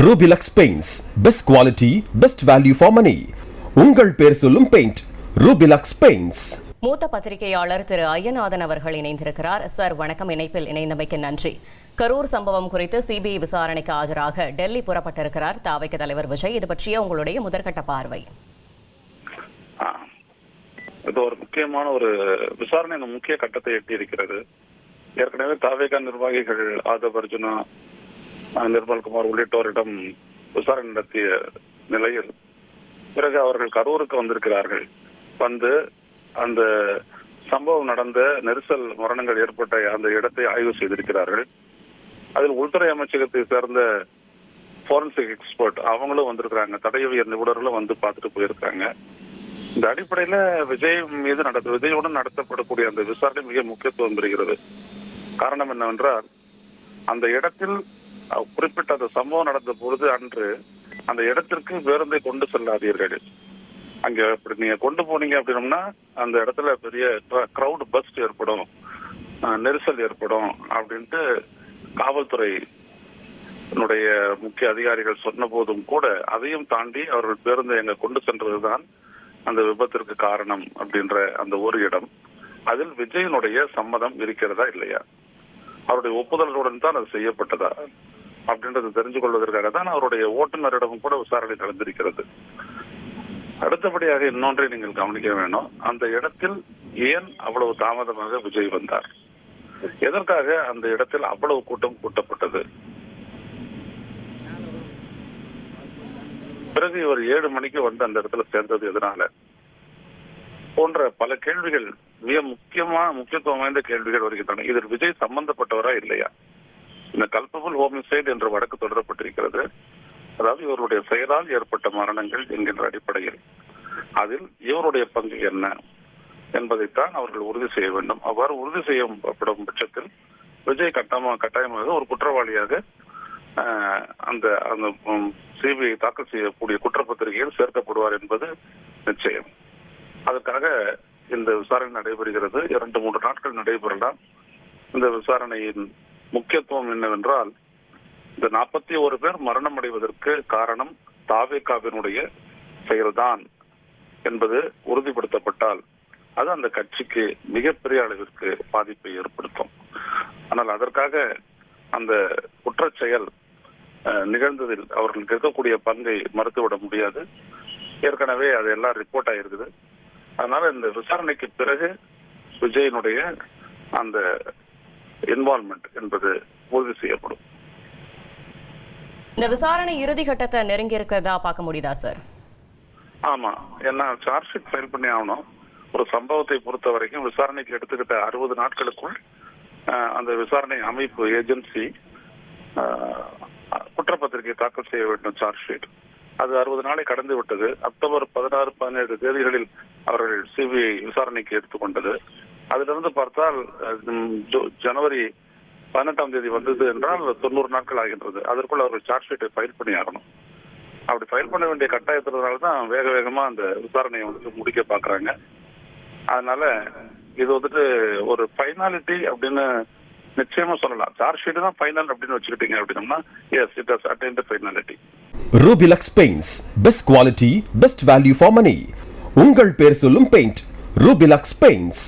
Rubilux Paints, best quality, best value for money. உங்கள் பேர் சொல்லும் பெயிண்ட் Rubilux Paints. மூத்த பத்திரிகையாளர் திரு ஐயநாதன் அவர்கள் இணைந்திருக்கிறார். சார் வணக்கம், இணைப்பில் இணைந்தமைக்கு நன்றி. கரூர் சம்பவம் குறித்து சிபிஐ விசாரணைக்கு ஆஜராக டெல்லி புறப்பட்டிருக்கிறார் தாவைக்க தலைவர் விஜய். இது பற்றிய உங்களுடைய முதற்கட்ட பார்வை? இது ஒரு முக்கியமான ஒரு விசாரணை முக்கிய கட்டத்தை எட்டி இருக்கிறது. ஏற்கனவே தாவேகா நிர்வாகிகள் ஆதவ் அர்ஜுனா, நிர்மல்குமார் உள்ளிட்டோரிடம் விசாரணை நடத்திய நிலையில் பிறகு அவர்கள் கரூருக்கு வந்திருக்கிறார்கள். வந்து அந்த சம்பவம் நடந்த நெரிசல் மரணங்கள் ஏற்பட்ட அந்த இடத்தை ஆய்வு செய்திருக்கிறார்கள். அதில் உள்துறை அமைச்சகத்தை சேர்ந்த போரன்சிக் எக்ஸ்பர்ட் அவங்களும் வந்திருக்கிறாங்க. தடயவியல் நிபுணர்களும் வந்து பார்த்துட்டு போயிருக்காங்க. இந்த அடிப்படையில விஜயுடன் நடத்தப்படக்கூடிய அந்த விசாரணை மிக முக்கியத்துவம் பெறுகிறது. காரணம் என்னவென்றால், அந்த இடத்தில் குறிப்பிட்ட அந்த சம்பவம் நடந்த பொழுது அன்று அந்த இடத்திற்கு பேருந்தை கொண்டு செல்லாதீர்கள். அங்க இப்படி நீங்க கொண்டு போனீங்க அப்படின்னம்னா அந்த இடத்துல பெரிய கிரௌட் பஸ்ட் ஏற்படும், நெரிசல் ஏற்படும் அப்படின்ட்டு காவல்துறை முக்கிய அதிகாரிகள் சொன்ன போதும் கூட அதையும் தாண்டி அவர்கள் பேருந்தை எங்க கொண்டு சென்றதுதான் அந்த விபத்திற்கு காரணம் அப்படின்ற அந்த ஒரு இடம். அதில் விஜயனுடைய சம்மதம் இருக்கிறதா இல்லையா, அவருடைய ஒப்புதலுடன் தான் அது செய்யப்பட்டதா அப்படின்றது தெரிஞ்சு கொள்வதற்காக தான் அவருடைய ஓட்டுநரிடமும் கூட விசாரணை நடந்திருக்கிறது. அடுத்தபடியாக இன்னொன்றை நீங்கள் கவனிக்க வேண்டும். அந்த இடத்தில் ஏன் அவ்வளவு தாமதமாக விஜய் வந்தார்? எதற்காக அந்த இடத்தில் அவ்வளவு கூட்டம் கூட்டப்பட்டது? பிறகு இவர் 7 மணிக்கு வந்து அந்த இடத்துல சேர்ந்தது எதனால போன்ற பல கேள்விகள், மிக முக்கியத்துவம் வாய்ந்த கேள்விகள் வருகின்றன. இதில் விஜய் சம்பந்தப்பட்டவரா இல்லையா? இந்த கல்பபிள் ஹோமிசைட் என்ற வழக்கு தொடரப்பட்டிருக்கிறது. அதாவது இவருடைய செயலால் ஏற்பட்ட மரணங்கள் என்கின்ற அடிப்படையில் அதில் இவருடைய பங்கு என்ன என்பதைத்தான் அவர்கள் உறுதி செய்ய வேண்டும். அவ்வாறு உறுதி செய்யப்படும் பட்சத்தில் விஜய் கட்டாயமாக ஒரு குற்றவாளியாக அந்த அந்த சிபிஐ தாக்கல் செய்யக்கூடிய குற்றப்பத்திரிகையில் சேர்க்கப்படுவார் என்பது நிச்சயம். அதற்காக இந்த விசாரணை நடைபெறுகிறது. 2-3 நாட்கள் நடைபெறலாம். இந்த விசாரணையின் முக்கியத்துவம் என்னவென்றால், இந்த 41 பேர் மரணம் அடைவதற்கு காரணம் தாவேகாவினுடைய செயல்தான் என்பது உறுதிப்படுத்தப்பட்டால் அது அந்த கட்சிக்கு மிகப்பெரிய அளவிற்கு பாதிப்பை ஏற்படுத்தும். ஆனால் அதற்காக அந்த குற்றச் செயல் நிகழ்ந்ததில் அவர்களுக்கு இருக்கக்கூடிய பங்கை மறுத்துவிட முடியாது. ஏற்கனவே அது எல்லாம் ரிப்போர்ட் ஆயிருக்குது. அதனால இந்த விசாரணைக்கு பிறகு விஜயனுடைய அந்த இன்வால்மெண்ட் என்பது உறுதி செய்யப்படும். இந்த விசாரணை இறுதி கட்டத்தை நெருங்கி இருக்கிறதா பார்க்க முடியுதா சார்? ஆமா, ஏன்னா சார்ஜ் ஷீட் ஃபைல் பண்ணி ஆகணும். ஒரு சம்பவத்தை பொறுத்த வரைக்கும் விசாரணைக்கு எடுத்துக்கிட்ட 60 நாட்களுக்குள் அந்த விசாரணை அமைப்பு ஏஜென்சி குற்றப்பத்திரிகை தாக்கல் செய்ய வேண்டும். சார்ஜ் ஷீட் அது 60 நாளை கடந்து விட்டது. அக்டோபர் 16-17 தேதிகளில் அவர்கள் சிபிஐ விசாரணைக்கு எடுத்துக்கொண்டது. அதிலிருந்து பார்த்தால் ஜனவரி 18ஆம் தேதி வந்தது என்றால் 90 நாட்கள் ஆகின்றது. அதற்குள் அவர்கள் சார்ஜ் ஷீட்டை ஃபைல் பண்ணி ஆகணும். அப்படி ஃபைல் பண்ண வேண்டிய கட்டாயத்தினால தான் வேகமா அந்த விசாரணையை முடிக்க பாக்குறாங்க. அதனால இது ஒரு ஃபைனாலிட்டி அப்படின்னு நிச்சயமா சொல்லலாம். சார்ஜ் ஷீட் தான் ஃபைனல் அப்படின்னு வச்சுக்கிட்டீங்க அப்படின்னா, yes, it has attained the finality. Rubilux Paints, best quality, best value for money. உங்கள் பேர் சொல்லும் பெயிண்ட் Rubilux Paints.